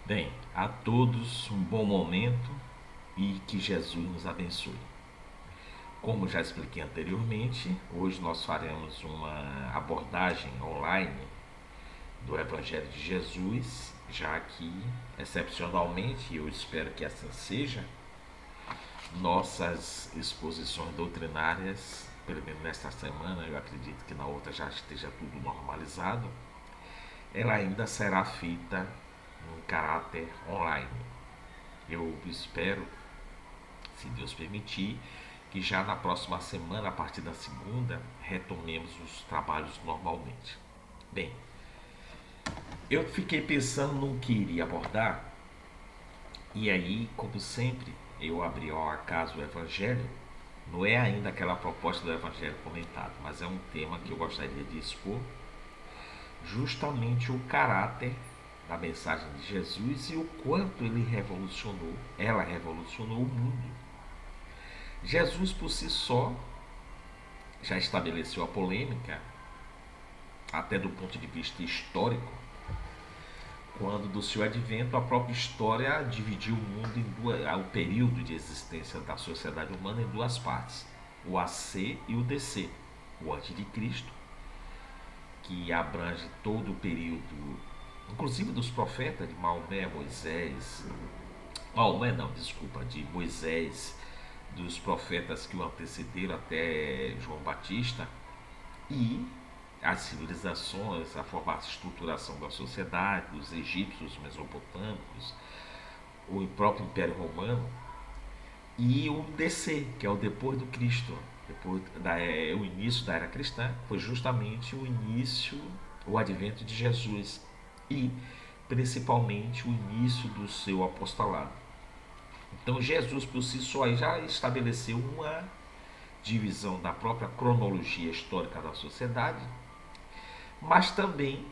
Bem, a todos um bom momento e que Jesus nos abençoe. Como já expliquei anteriormente, hoje nós faremos uma abordagem online do Evangelho de Jesus, já que, excepcionalmente, eu espero que assim seja, nossas exposições doutrinárias, pelo menos nesta semana, eu acredito que na outra já esteja tudo normalizado, ela ainda será feita em caráter online. Eu espero, se Deus permitir, que já na próxima semana, a partir da segunda, retomemos os trabalhos normalmente. Bem, eu fiquei pensando no que iria abordar, e aí, como sempre, eu abri ao acaso o Evangelho. Não é ainda aquela proposta do Evangelho comentado, mas é um tema que eu gostaria de expor, justamente o caráter da mensagem de Jesus e o quanto ela revolucionou o mundo. Jesus por si só já estabeleceu a polêmica, até do ponto de vista histórico, quando do seu advento a própria história dividiu o mundo em o período de existência da sociedade humana em duas partes, o AC e o DC, o antes de Cristo, que abrange todo o período, inclusive dos profetas de Maomé, Moisés, Maomé não, desculpa, de Moisés, dos profetas que o antecederam até João Batista, e as civilizações, a formação, a estruturação da sociedade, os egípcios, os mesopotâmicos, o próprio Império Romano, e o DC, que é o depois do Cristo, o início da era cristã, foi justamente o início, o advento de Jesus e principalmente o início do seu apostolado. Então Jesus por si só já estabeleceu uma divisão da própria cronologia histórica da sociedade, mas também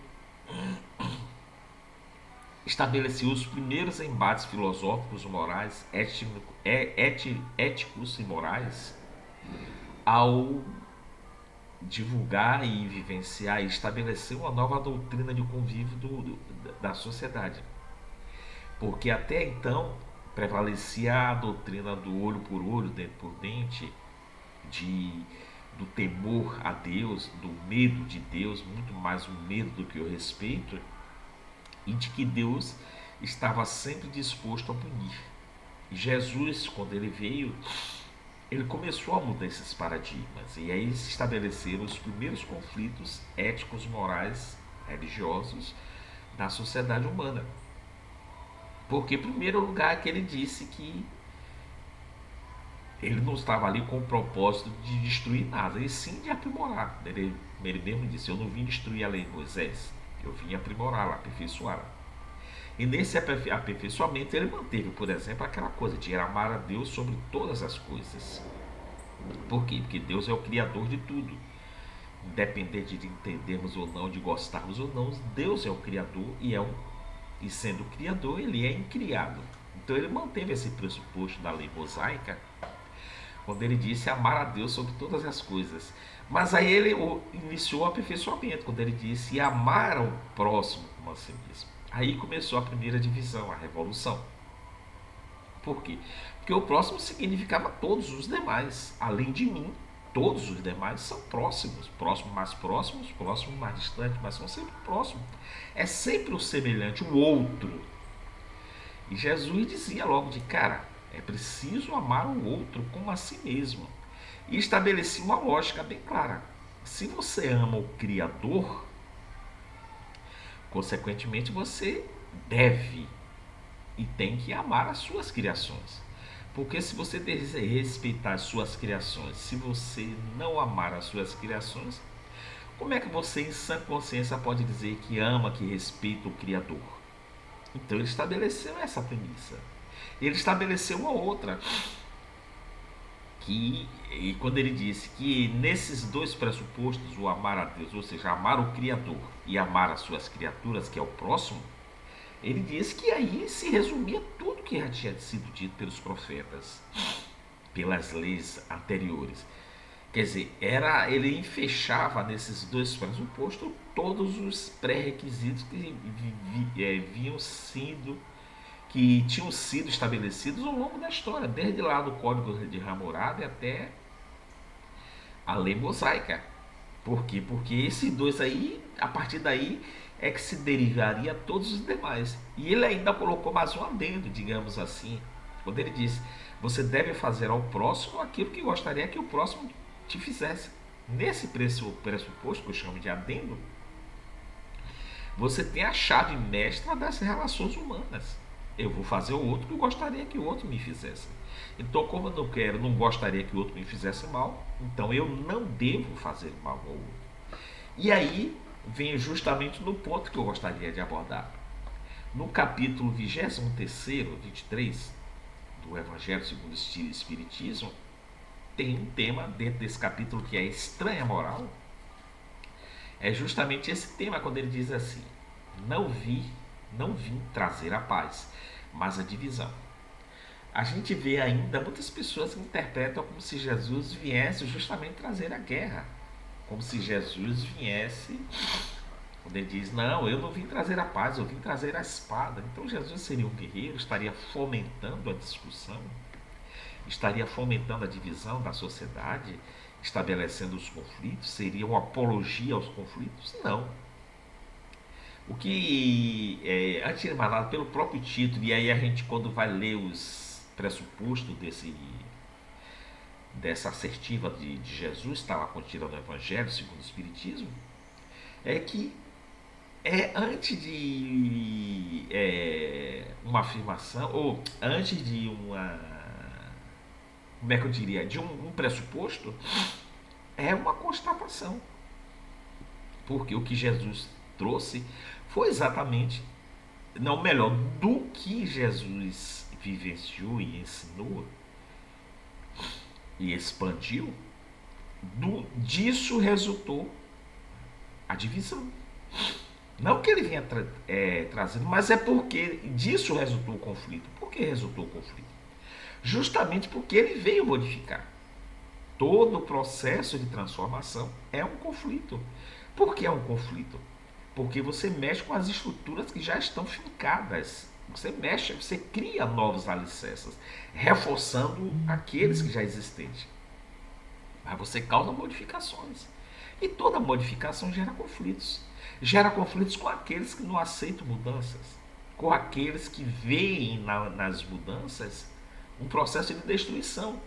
estabeleceu os primeiros embates filosóficos, morais, éticos e morais ao divulgar e vivenciar e estabelecer uma nova doutrina de convívio da sociedade. Porque até então prevalecia a doutrina do olho por olho, dente por dente, de, do temor a Deus, do medo de Deus, muito mais o medo do que o respeito, e de que Deus estava sempre disposto a punir. E Jesus, quando ele veio, ele começou a mudar esses paradigmas, e aí se estabeleceram os primeiros conflitos éticos, morais, religiosos da sociedade humana. Porque, em primeiro lugar, que ele disse que ele não estava ali com o propósito de destruir nada, e sim de aprimorar. Ele mesmo disse: eu não vim destruir a lei de Moisés, eu vim aprimorá-la, aperfeiçoá-la. E nesse aperfeiçoamento ele manteve, por exemplo, aquela coisa de amar a Deus sobre todas as coisas. Por quê? Porque Deus é o criador de tudo. Independente de entendermos ou não, de gostarmos ou não, Deus é o criador e sendo o criador, ele é incriado. Então ele manteve esse pressuposto da lei mosaica quando ele disse amar a Deus sobre todas as coisas. Mas aí ele iniciou o aperfeiçoamento, quando ele disse amar ao próximo como a si mesmo. Aí começou a primeira divisão, a revolução. Por quê? Porque o próximo significava todos os demais. Além de mim, todos os demais são próximos. Próximos mais distantes, mas são sempre próximos. É sempre o semelhante, o outro. E Jesus dizia logo de cara: é preciso amar o outro como a si mesmo. E estabelecia uma lógica bem clara. Se você ama o Criador, consequentemente você deve e tem que amar as suas criações. Porque se você respeitar as suas criações, se você não amar as suas criações, como é que você em sã consciência pode dizer que ama, que respeita o Criador? Então ele estabeleceu essa premissa. Ele estabeleceu uma outra, e quando ele disse que nesses dois pressupostos, o amar a Deus, ou seja, amar o Criador e amar as suas criaturas, que é o próximo, ele disse que aí se resumia tudo que já tinha sido dito pelos profetas, pelas leis anteriores. Quer dizer, ele fechava nesses dois pressupostos todos os pré-requisitos que vinham sendo que tinham sido estabelecidos ao longo da história, desde lá do Código de Hammurabi até a lei mosaica. Por quê? Porque esses dois aí, a partir daí, é que se derivaria todos os demais. E ele ainda colocou mais um adendo, digamos assim, quando ele diz: você deve fazer ao próximo aquilo que gostaria que o próximo te fizesse. Nesse pressuposto, que eu chamo de adendo, você tem a chave mestra das relações humanas. Eu vou fazer o outro que eu gostaria que o outro me fizesse. Então, como eu não gostaria que o outro me fizesse mal, então eu não devo fazer mal ao outro. E aí vem justamente no ponto que eu gostaria de abordar. No capítulo 23º, 23 do Evangelho segundo o Espiritismo, tem um tema dentro desse capítulo que é estranha moral. É justamente esse tema, quando ele diz assim: não vim trazer a paz, mas a divisão. A gente vê ainda muitas pessoas que interpretam como se Jesus viesse justamente trazer a guerra, como se Jesus viesse, quando ele diz: não, eu não vim trazer a paz, eu vim trazer a espada. Então Jesus seria um guerreiro, estaria fomentando a discussão, estaria fomentando a divisão da sociedade, estabelecendo os conflitos, seria uma apologia aos conflitos? Não. O que antes de mais nada, pelo próprio título, e aí a gente, quando vai ler os pressupostos dessa assertiva de Jesus, está lá contida no Evangelho segundo o Espiritismo, é que antes de uma afirmação, ou antes de como é que eu diria, de um pressuposto, é uma constatação. Porque o que Jesus trouxe foi exatamente, não melhor, do que Jesus vivenciou e ensinou e expandiu, disso resultou a divisão. Não que ele venha trazendo, mas é porque disso resultou o conflito. Por que resultou o conflito? Justamente porque ele veio modificar. Todo o processo de transformação é um conflito. Por que é um conflito? Porque você mexe com as estruturas que já estão fincadas. Você cria novos alicerces, reforçando aqueles que já existem. Mas você causa modificações. E toda modificação gera conflitos. Gera conflitos com aqueles que não aceitam mudanças, com aqueles que veem nas mudanças um processo de destruição,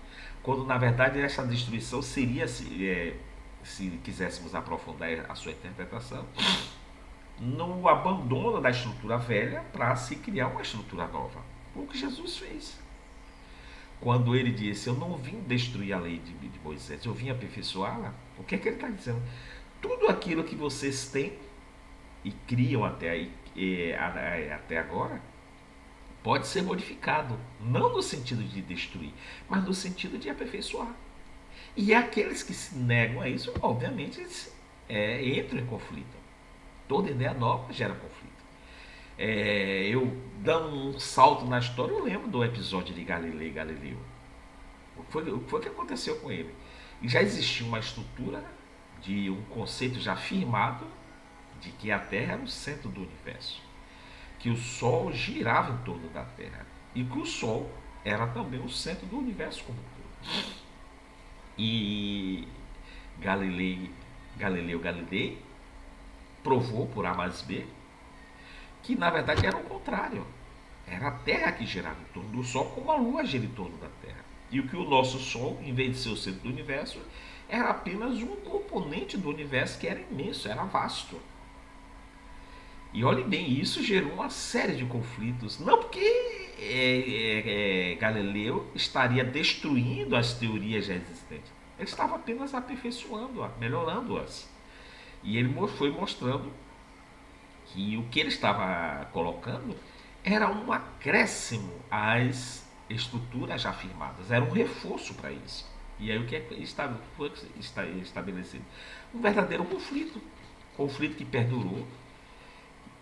quando na verdade essa destruição seria, se quiséssemos aprofundar a sua interpretação, no abandono da estrutura velha para se criar uma estrutura nova. Foi o que Jesus fez. Quando ele disse: eu não vim destruir a lei de Moisés, eu vim aperfeiçoá-la. O que é que ele está dizendo? Tudo aquilo que vocês têm e criam até agora pode ser modificado, não no sentido de destruir, mas no sentido de aperfeiçoar. E aqueles que se negam a isso, obviamente, entram em conflito. Toda ideia nova gera conflito. Eu dando um salto na história, eu lembro do episódio de Galileu. O que foi que aconteceu com ele? E já existia uma estrutura de um conceito já firmado de que a Terra era o centro do universo, que o Sol girava em torno da Terra e que o Sol era também o centro do universo como um todo. E Galileu Galilei provou por A mais B que na verdade era o contrário. Era a Terra que girava em torno do Sol, como a Lua gira em torno da Terra. E o que o nosso Sol, em vez de ser o centro do universo, era apenas um componente do universo que era imenso, era vasto. E olhe bem, isso gerou uma série de conflitos. Não porque Galileu estaria destruindo as teorias já existentes. Ele estava apenas aperfeiçoando-as, melhorando-as. E ele foi mostrando que o que ele estava colocando era um acréscimo às estruturas já firmadas, era um reforço para isso. E aí o que foi estabelecido? Um verdadeiro conflito que perdurou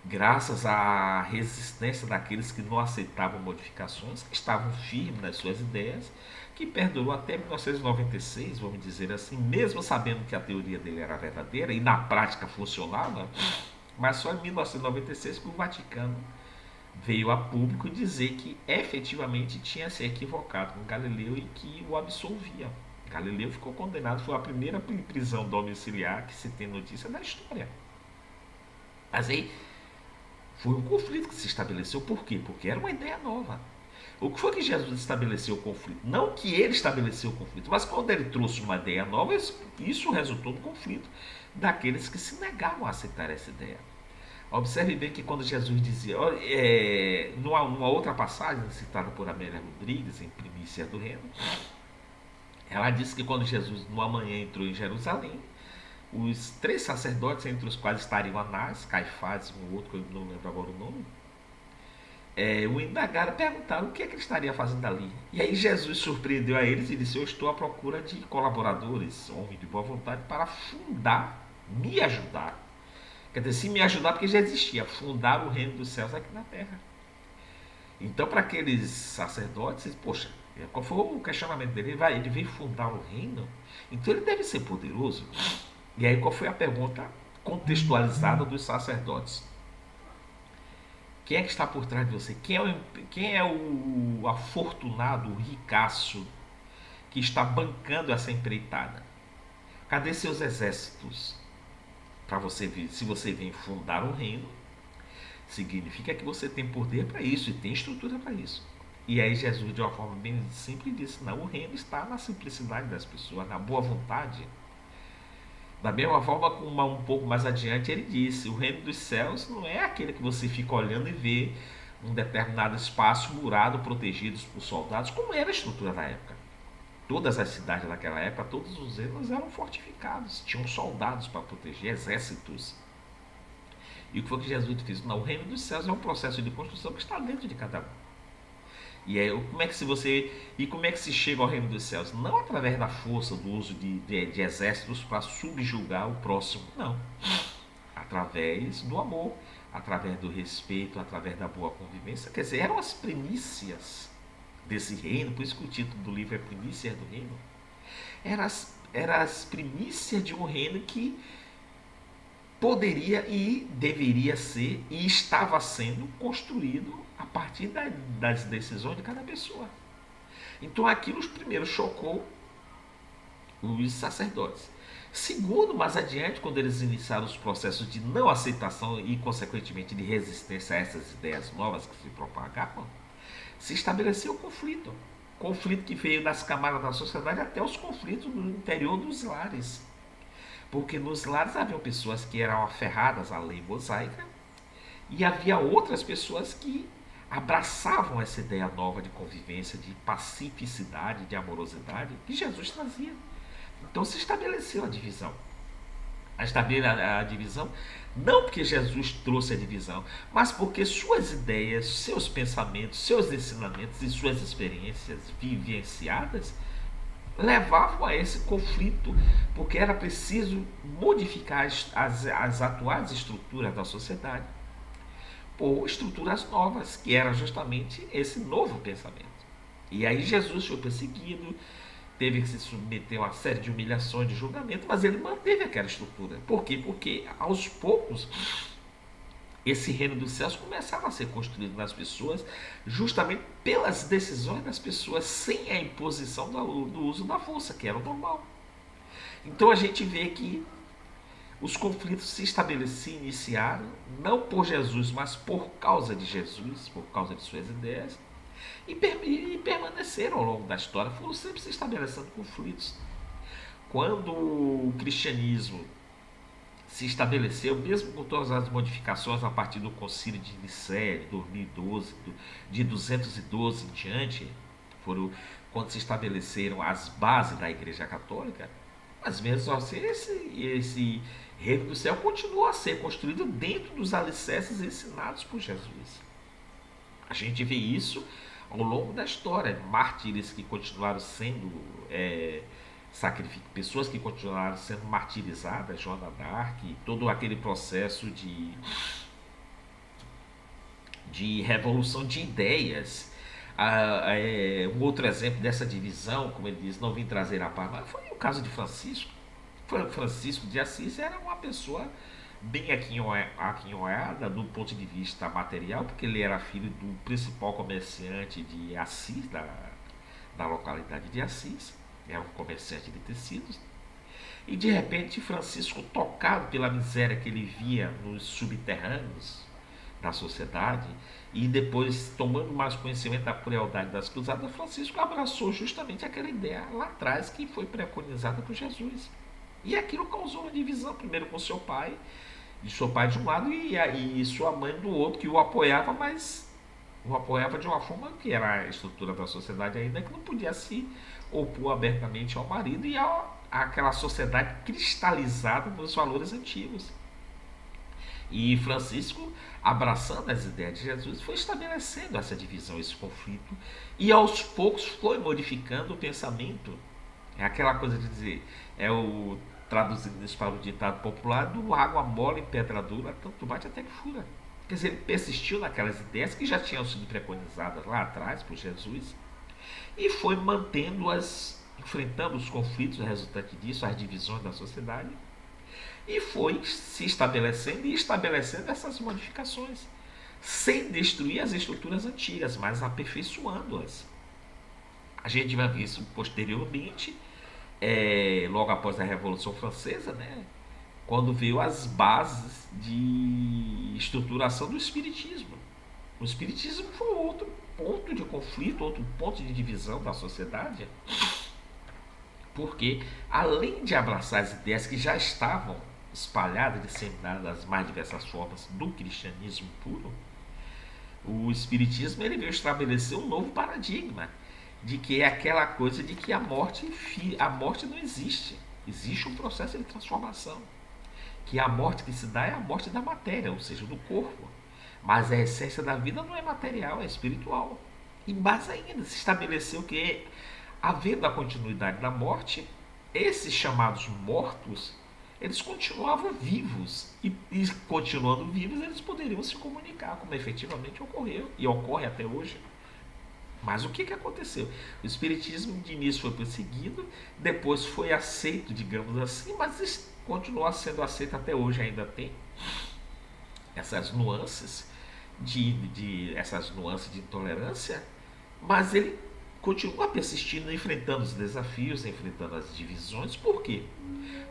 graças à resistência daqueles que não aceitavam modificações, que estavam firmes nas suas ideias, que perdurou até 1996, vamos dizer assim, mesmo sabendo que a teoria dele era verdadeira e na prática funcionava, mas só em 1996 que o Vaticano veio a público dizer que efetivamente tinha se equivocado com Galileu e que o absolvia. Galileu ficou condenado, foi a primeira prisão domiciliar que se tem notícia da história. Mas aí foi um conflito que se estabeleceu. Por quê? Porque era uma ideia nova. O que foi que Jesus estabeleceu o conflito? Não que ele estabeleceu o conflito, mas quando ele trouxe uma ideia nova, isso resultou no conflito daqueles que se negavam a aceitar essa ideia. Observe bem que quando Jesus dizia, numa outra passagem citada por Amélia Rodrigues, em Primícia do Reino, ela disse que quando Jesus, numa manhã, entrou em Jerusalém, os três sacerdotes, entre os quais estariam Anás, Caifás e um outro, que eu não lembro agora o nome, o indagaram, perguntaram o que é que ele estaria fazendo ali. E aí Jesus surpreendeu a eles e disse: eu estou à procura de colaboradores, homens de boa vontade, para fundar, me ajudar. Quer dizer, se me ajudar, porque já existia, fundar o reino dos céus aqui na terra. Então, para aqueles sacerdotes, poxa, qual foi o questionamento dele? Ele veio fundar o reino, então ele deve ser poderoso. E aí, qual foi a pergunta contextualizada dos sacerdotes? Quem é que está por trás de você? Quem é o afortunado, o ricaço que está bancando essa empreitada? Cadê seus exércitos? Para você ver, se você vem fundar um reino, significa que você tem poder para isso e tem estrutura para isso. E aí Jesus, de uma forma bem simples, disse: não, o reino está na simplicidade das pessoas, na boa vontade. Da mesma forma, um pouco mais adiante, ele disse: o reino dos céus não é aquele que você fica olhando e vê um determinado espaço murado, protegidos por soldados, como era a estrutura da época. Todas as cidades daquela época, todos os reinos eram fortificados, tinham soldados para proteger, exércitos. E o que foi que Jesus fez? Não, o reino dos céus é um processo de construção que está dentro de cada um. E aí, como é que se chega ao reino dos céus? Não através da força, do uso de exércitos para subjugar o próximo, não. Através do amor, através do respeito, através da boa convivência. Quer dizer, eram as primícias desse reino, por isso que o título do livro é Primícias do Reino. Eram as primícias de um reino que poderia e deveria ser e estava sendo construído a partir das decisões de cada pessoa. Então aquilo primeiro chocou os sacerdotes. Segundo, mais adiante, quando eles iniciaram os processos de não aceitação e, consequentemente, de resistência a essas ideias novas que se propagavam, se estabeleceu o conflito. Conflito que veio das camadas da sociedade até os conflitos no interior dos lares. Porque nos lares havia pessoas que eram aferradas à lei mosaica e havia outras pessoas que abraçavam essa ideia nova de convivência, de pacificidade, de amorosidade que Jesus trazia. Então se estabeleceu a divisão. A divisão não porque Jesus trouxe a divisão, mas porque suas ideias, seus pensamentos, seus ensinamentos e suas experiências vivenciadas levavam a esse conflito, porque era preciso modificar as atuais estruturas da sociedade por estruturas novas, que era justamente esse novo pensamento. E aí Jesus foi perseguido, teve que se submeter a uma série de humilhações, de julgamento, mas ele manteve aquela estrutura. Por quê? Porque aos poucos esse reino dos céus começava a ser construído nas pessoas, justamente pelas decisões das pessoas, sem a imposição do uso da força, que era o normal. Então a gente vê que os conflitos se estabeleciam, iniciaram, não por Jesus, mas por causa de Jesus, por causa de suas ideias, e permaneceram ao longo da história, foram sempre se estabelecendo conflitos. Quando o cristianismo se estabeleceu, mesmo com todas as modificações a partir do Concílio de Nicéia de 2012, de 212 em diante, foram quando se estabeleceram as bases da Igreja Católica, mas mesmo assim esse reino do céu continuou a ser construído dentro dos alicerces ensinados por Jesus. A gente vê isso ao longo da história, mártires que continuaram sendo pessoas que continuaram sendo martirizadas, Joana d'Arc, todo aquele processo de revolução de ideias. Um outro exemplo dessa divisão, como ele diz, não vim trazer a paz, mas foi o caso de Francisco. Francisco de Assis era uma pessoa bem aquinhoada do ponto de vista material, porque ele era filho do principal comerciante de Assis, da localidade de Assis, era um comerciante de tecidos. E de repente Francisco, tocado pela miséria que ele via nos subterrâneos da sociedade, e depois tomando mais conhecimento da crueldade das cruzadas, Francisco abraçou justamente aquela ideia lá atrás que foi preconizada por Jesus. E aquilo causou uma divisão, primeiro com seu pai de um lado e sua mãe do outro, que o apoiava, mas o apoiava de uma forma que era a estrutura da sociedade ainda, que não podia se opor abertamente ao marido e àquela sociedade cristalizada nos valores antigos. E Francisco, abraçando as ideias de Jesus, foi estabelecendo essa divisão, esse conflito, e aos poucos foi modificando o pensamento. É aquela coisa de dizer, traduzindo isso para o ditado popular, do água mole em pedra dura, tanto bate até que fura. Quer dizer, ele persistiu naquelas ideias que já tinham sido preconizadas lá atrás por Jesus e foi mantendo-as, enfrentando os conflitos resultantes disso, as divisões da sociedade, e foi se estabelecendo e estabelecendo essas modificações, sem destruir as estruturas antigas, mas aperfeiçoando-as. A gente vai ver isso posteriormente, logo após a Revolução Francesa, né? Quando veio as bases de estruturação do Espiritismo. O Espiritismo foi outro ponto de conflito, outro ponto de divisão da sociedade, porque além de abraçar as ideias que já estavam espalhadas, disseminadas das mais diversas formas do cristianismo puro, o Espiritismo ele veio estabelecer um novo paradigma de que é aquela coisa de que a morte não existe. Existe um processo de transformação. Que a morte que se dá é a morte da matéria, ou seja, do corpo. Mas a essência da vida não é material, é espiritual. E mais ainda, se estabeleceu que, havendo a continuidade da morte, esses chamados mortos, eles continuavam vivos. E continuando vivos, eles poderiam se comunicar, como efetivamente ocorreu e ocorre até hoje. Mas o que aconteceu? O Espiritismo de início foi perseguido, depois foi aceito, digamos assim, mas continua sendo aceito até hoje, ainda tem essas nuances essas nuances de intolerância, mas ele continua persistindo, enfrentando os desafios, enfrentando as divisões. Por quê?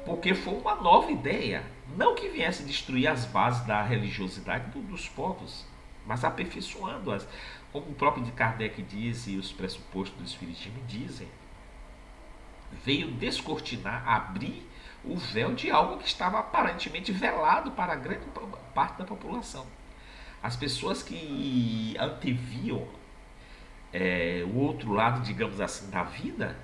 Porque foi uma nova ideia, não que viesse destruir as bases da religiosidade dos povos, mas aperfeiçoando-as, como o próprio de Kardec diz e os pressupostos do Espiritismo dizem. Veio descortinar, abrir o véu de algo que estava aparentemente velado para a grande parte da população. As pessoas que anteviam o outro lado, digamos assim, da vida,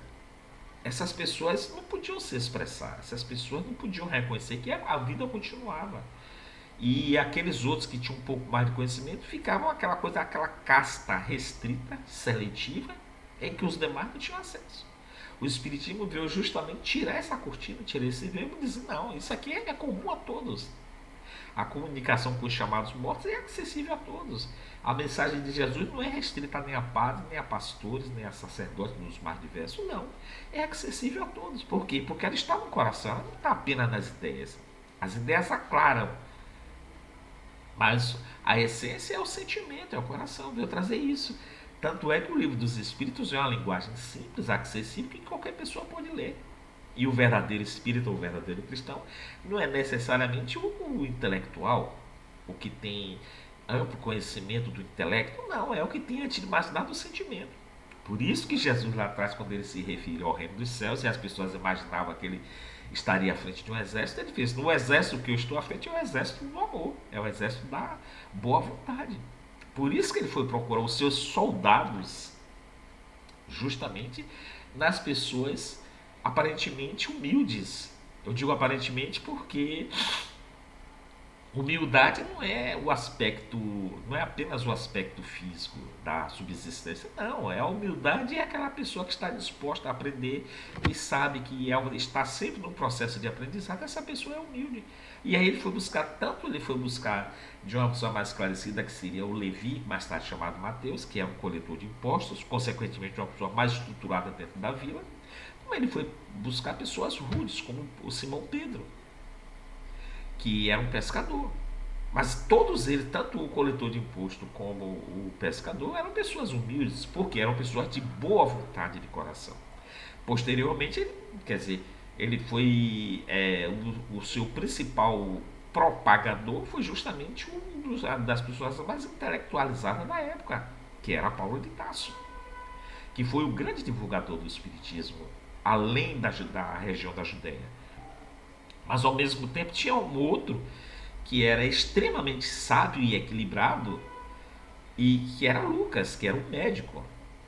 essas pessoas não podiam se expressar, essas pessoas não podiam reconhecer que a vida continuava. E aqueles outros que tinham um pouco mais de conhecimento ficavam aquela coisa, aquela casta restrita, seletiva, em que os demais não tinham acesso. O Espiritismo veio justamente tirar essa cortina, tirar esse véu e dizer, não, isso aqui é comum a todos. A comunicação com os chamados mortos é acessível a todos. A mensagem de Jesus não é restrita nem a padres, nem a pastores, nem a sacerdotes dos mais diversos, não. É acessível a todos. Por quê? Porque ela está no coração, ela não está apenas nas ideias. As ideias aclaram, mas a essência é o sentimento, é o coração, veio trazer isso. Tanto é que o Livro dos Espíritos é uma linguagem simples, acessível, que qualquer pessoa pode ler. E o verdadeiro espírita, ou o verdadeiro cristão, não é necessariamente o intelectual, o que tem amplo conhecimento do intelecto, não, é o que tem, antes de mais nada, o sentimento. Por isso que Jesus lá atrás, quando ele se referiu ao reino dos céus, e as pessoas imaginavam que ele estaria à frente de um exército, ele fez, no exército que eu estou à frente é o exército do amor, é o exército da boa vontade. Por isso que ele foi procurar os seus soldados, justamente nas pessoas aparentemente humildes. Eu digo aparentemente porque humildade não é não é apenas o aspecto físico da subsistência, não. A humildade é aquela pessoa que está disposta a aprender e sabe que está sempre no processo de aprendizado. Essa pessoa é humilde. E aí ele foi buscar de uma pessoa mais esclarecida, que seria o Levi, mais tarde chamado Mateus, que é um coletor de impostos, consequentemente uma pessoa mais estruturada dentro da vila. Como ele foi buscar pessoas rudes, como o Simão Pedro. que era um pescador. Mas todos eles, tanto o coletor de imposto como o pescador, eram pessoas humildes, porque eram pessoas de boa vontade de coração. Posteriormente, ele, quer dizer, ele foi o seu principal propagador foi justamente das pessoas mais intelectualizadas da época, que era Paulo de Tarso, que foi o grande divulgador do espiritismo, além da região da Judéia. Mas ao mesmo tempo tinha um outro que era extremamente sábio e equilibrado, e que era Lucas, que era um médico.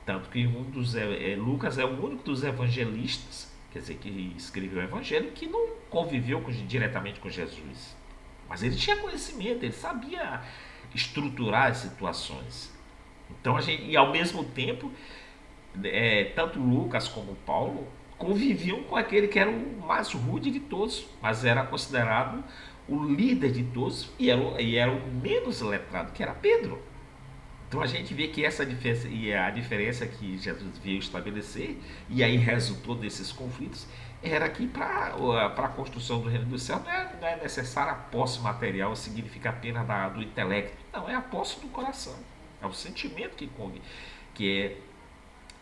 Tanto que Lucas é o único dos evangelistas, quer dizer, que escreveu o evangelho, que não conviveu diretamente com Jesus. Mas ele tinha conhecimento, ele sabia estruturar as situações. Então a gente, e ao mesmo tempo, tanto Lucas como Paulo conviviam com aquele que era o mais rude de todos, mas era considerado o líder de todos e era o menos letrado, que era Pedro. Então a gente vê que essa diferença e a diferença que Jesus veio estabelecer e aí resultou desses conflitos era que para a construção do reino do céu não é necessária a posse material, significa apenas do intelecto. Não, é a posse do coração. É o sentimento que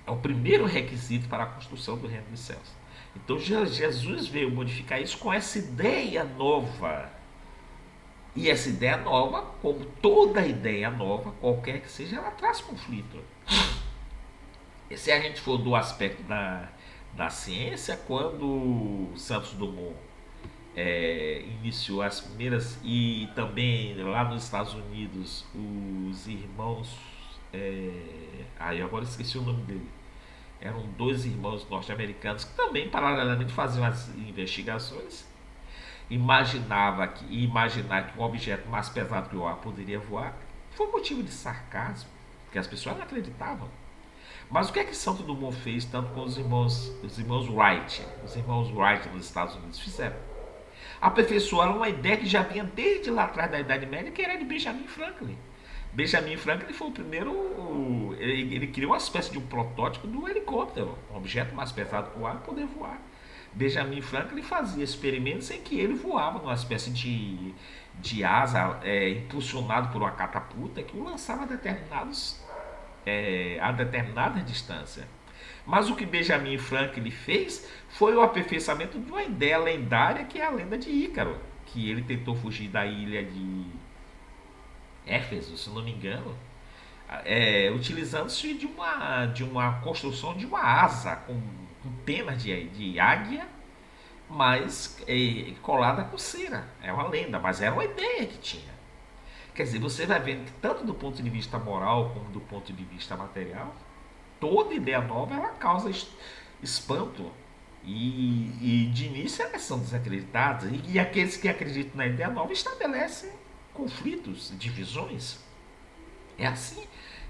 é o primeiro requisito para a construção do reino dos céus. Então Jesus veio modificar isso com essa ideia nova. E essa ideia nova, como toda ideia nova, qualquer que seja, ela traz conflito. E se a gente for do aspecto da ciência, quando Santos Dumont iniciou as primeiras, e também lá nos Estados Unidos, os irmãos. Eu agora esqueci o nome dele. Eram dois irmãos norte-americanos que também, paralelamente, faziam as investigações. Imaginar que um objeto mais pesado que o ar poderia voar foi motivo de sarcasmo, porque as pessoas não acreditavam. Mas o que é que Santo Dumont fez tanto com os irmãos Wright, nos Estados Unidos fizeram? Aperfeiçoaram uma ideia que já vinha desde lá atrás da Idade Média, que era de Benjamin Franklin. Benjamin Franklin foi o primeiro. Ele criou uma espécie de um protótipo do helicóptero, um objeto mais pesado que o ar poder voar. Benjamin Franklin fazia experimentos em que ele voava numa espécie de asa impulsionado por uma catapulta que o lançava a determinada distância. Mas o que Benjamin Franklin fez foi o aperfeiçoamento de uma ideia lendária que é a lenda de Ícaro, que ele tentou fugir da ilha de Éfeso, se não me engano, utilizando-se de uma construção de uma asa com penas de águia, mas colada com cera. É uma lenda, mas era uma ideia que tinha. Quer dizer, você vai vendo que tanto do ponto de vista moral como do ponto de vista material, toda ideia nova ela causa espanto. E de início elas são desacreditadas. E aqueles que acreditam na ideia nova estabelecem conflitos, divisões. É assim,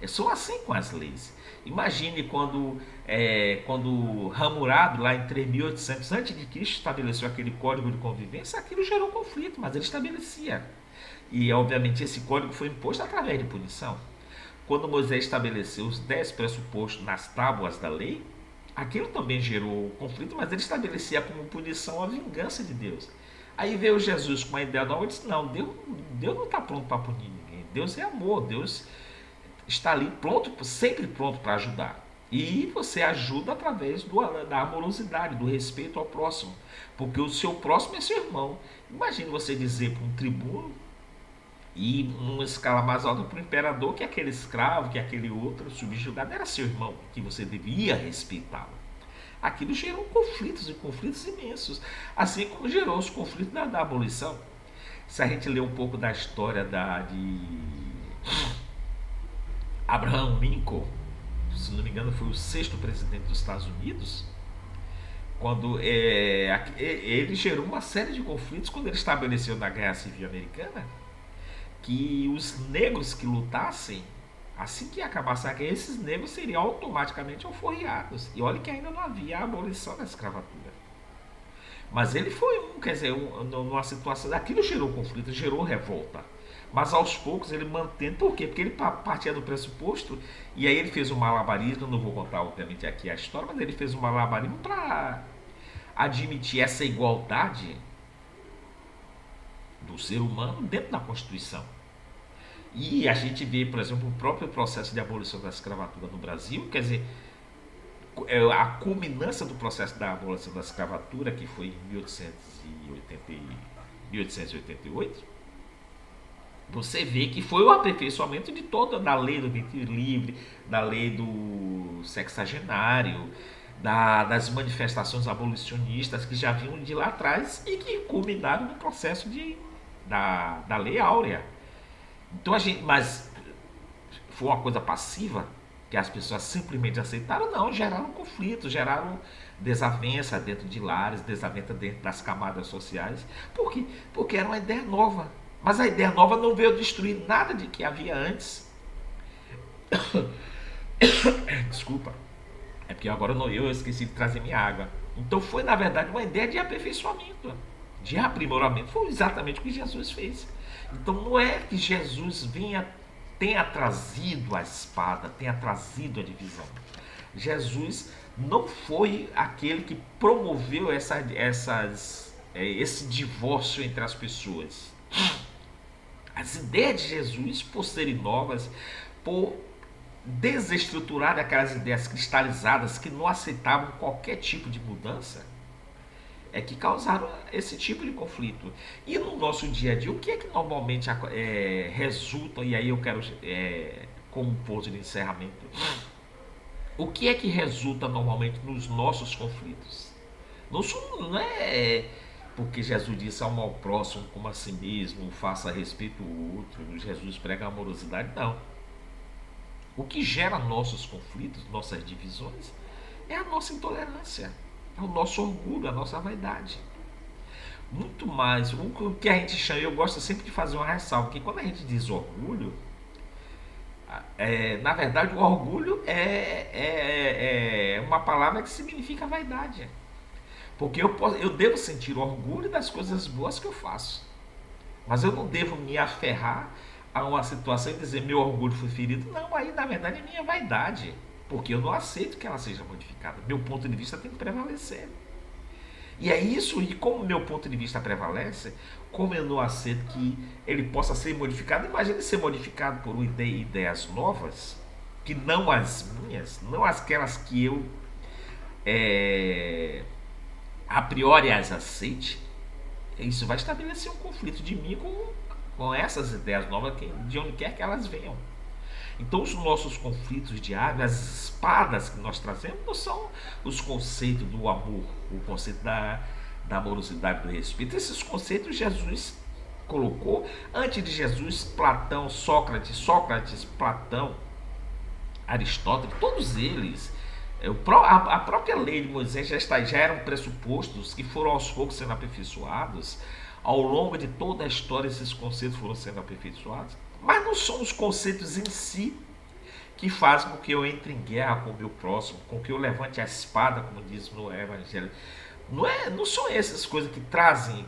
são assim com as leis. Imagine quando Hammurabi, lá em 3800 a.C., estabeleceu aquele código de convivência, aquilo gerou conflito, mas ele estabelecia. E, obviamente, esse código foi imposto através de punição. Quando Moisés estabeleceu os 10 pressupostos nas tábuas da lei, aquilo também gerou conflito, mas ele estabelecia como punição a vingança de Deus. Aí veio Jesus com uma ideia nova e disse: não, Deus não está pronto para punir ninguém. Deus é amor, Deus está ali pronto, sempre pronto para ajudar. E você ajuda através da amorosidade, do respeito ao próximo, porque o seu próximo é seu irmão. Imagine você dizer para um tribuno e numa escala mais alta para o imperador que aquele escravo, que aquele outro subjugado era seu irmão, que você devia respeitá-lo. Aquilo gerou conflitos e conflitos imensos, assim como gerou os conflitos da abolição. Se a gente ler um pouco da história de Abraham Lincoln, se não me engano foi o sexto presidente dos Estados Unidos, quando ele gerou uma série de conflitos quando ele estabeleceu na Guerra Civil Americana que os negros que lutassem, assim que acabasse a guerra, esses negros seriam automaticamente alforriados. E olha que ainda não havia a abolição da escravatura. Mas ele foi numa situação, aquilo gerou conflito, gerou revolta. Mas aos poucos ele mantém, por quê? Porque ele partia do pressuposto, e aí ele fez um malabarismo, não vou contar obviamente aqui a história, mas ele fez um malabarismo para admitir essa igualdade do ser humano dentro da Constituição. E a gente vê, por exemplo, o próprio processo de abolição da escravatura no Brasil, quer dizer, a culminância do processo da abolição da escravatura, que foi em 1888, você vê que foi o aperfeiçoamento de toda da lei do ventre livre, da lei do sexagenário, das manifestações abolicionistas que já vinham de lá atrás e que culminaram no processo da Lei Áurea. Então mas foi uma coisa passiva que as pessoas simplesmente aceitaram? Não, geraram conflitos, geraram desavença dentro de lares, desavença dentro das camadas sociais. Por quê? Porque era uma ideia nova. Mas a ideia nova não veio destruir nada de que havia antes. Desculpa. É porque agora eu esqueci de trazer minha água. Então foi, na verdade, uma ideia de aperfeiçoamento, de aprimoramento. Foi exatamente o que Jesus fez. Então não é que Jesus tenha trazido a espada, tenha trazido a divisão. Jesus não foi aquele que promoveu esse divórcio entre as pessoas. As ideias de Jesus, por serem novas, por desestruturar aquelas ideias cristalizadas que não aceitavam qualquer tipo de mudança, é que causaram esse tipo de conflito. E no nosso dia a dia, o que é que normalmente resulta, e aí eu quero, como ponto de encerramento, o que é que resulta normalmente nos nossos conflitos? Não é porque Jesus disse ao mal próximo como a si mesmo, faça respeito ao outro, Jesus prega a amorosidade, não. O que gera nossos conflitos, nossas divisões, é a nossa intolerância, é o nosso orgulho, a nossa vaidade. Muito mais, o que a gente chama, eu gosto sempre de fazer uma ressalva, porque quando a gente diz orgulho, na verdade o orgulho é uma palavra que significa vaidade. Porque eu devo sentir orgulho das coisas boas que eu faço. Mas eu não devo me aferrar a uma situação e dizer meu orgulho foi ferido. Não, aí na verdade é minha vaidade. Porque eu não aceito que ela seja modificada. Meu ponto de vista tem que prevalecer. E é isso, e como meu ponto de vista prevalece, como eu não aceito que ele possa ser modificado, imagine ser modificado por ideias novas, que não as minhas, não aquelas que eu a priori as aceite. Isso vai estabelecer um conflito de mim com essas ideias novas, de onde quer que elas venham. Então os nossos conflitos diários, as espadas que nós trazemos, não são os conceitos do amor, o conceito da amorosidade, do respeito. Esses conceitos Jesus colocou antes de Jesus, Platão, Sócrates, Platão, Aristóteles, todos eles. A própria lei de Moisés já eram pressupostos que foram aos poucos sendo aperfeiçoados. Ao longo de toda a história, esses conceitos foram sendo aperfeiçoados. Mas não são os conceitos em si que fazem com que eu entre em guerra com o meu próximo, com que eu levante a espada, como diz no Evangelho. Não são essas coisas que trazem.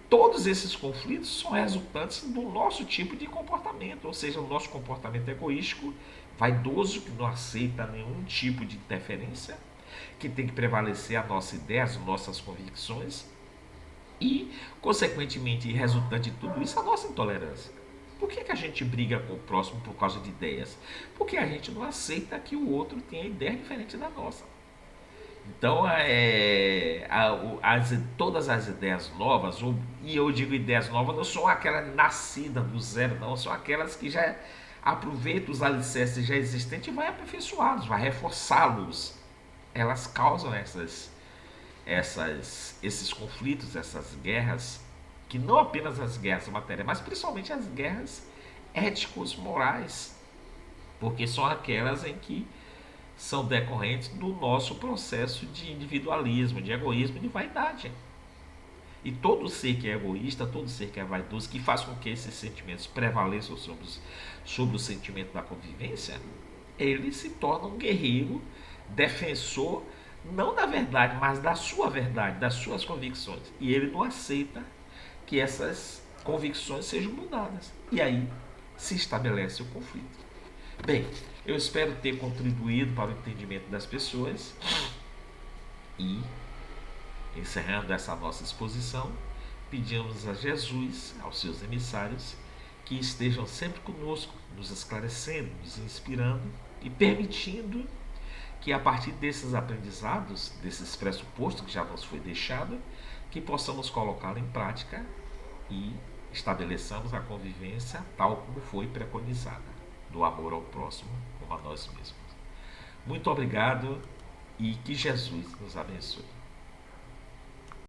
Todos esses conflitos são resultantes do nosso tipo de comportamento, ou seja, o nosso comportamento egoístico, vaidoso, que não aceita nenhum tipo de interferência, que tem que prevalecer a nossa ideia, as nossas convicções e, consequentemente, resultante de tudo isso, a nossa intolerância. Por que a gente briga com o próximo por causa de ideias? Porque a gente não aceita que o outro tenha ideia diferente da nossa. Então, todas as ideias novas, e eu digo ideias novas, não são aquelas nascidas do zero, não, são aquelas que já aproveitam os alicerces já existentes e vai aperfeiçoá-los, vai reforçá-los. Elas causam esses conflitos, essas guerras, que não apenas as guerras materiais, mas principalmente as guerras éticos morais, porque são aquelas em que são decorrentes do nosso processo de individualismo, de egoísmo e de vaidade. E todo ser que é egoísta, todo ser que é vaidoso, que faz com que esses sentimentos prevaleçam sobre o sentimento da convivência, ele se torna um guerreiro, defensor, não da verdade, mas da sua verdade, das suas convicções. E ele não aceita que essas convicções sejam mudadas. E aí se estabelece o conflito. Bem, eu espero ter contribuído para o entendimento das pessoas e, encerrando essa nossa exposição, pedimos a Jesus, aos seus emissários, que estejam sempre conosco, nos esclarecendo, nos inspirando e permitindo que a partir desses aprendizados, desses pressupostos que já nos foi deixado, que possamos colocá-lo em prática e estabeleçamos a convivência tal como foi preconizada, do amor ao próximo como a nós mesmos. Muito obrigado e que Jesus nos abençoe.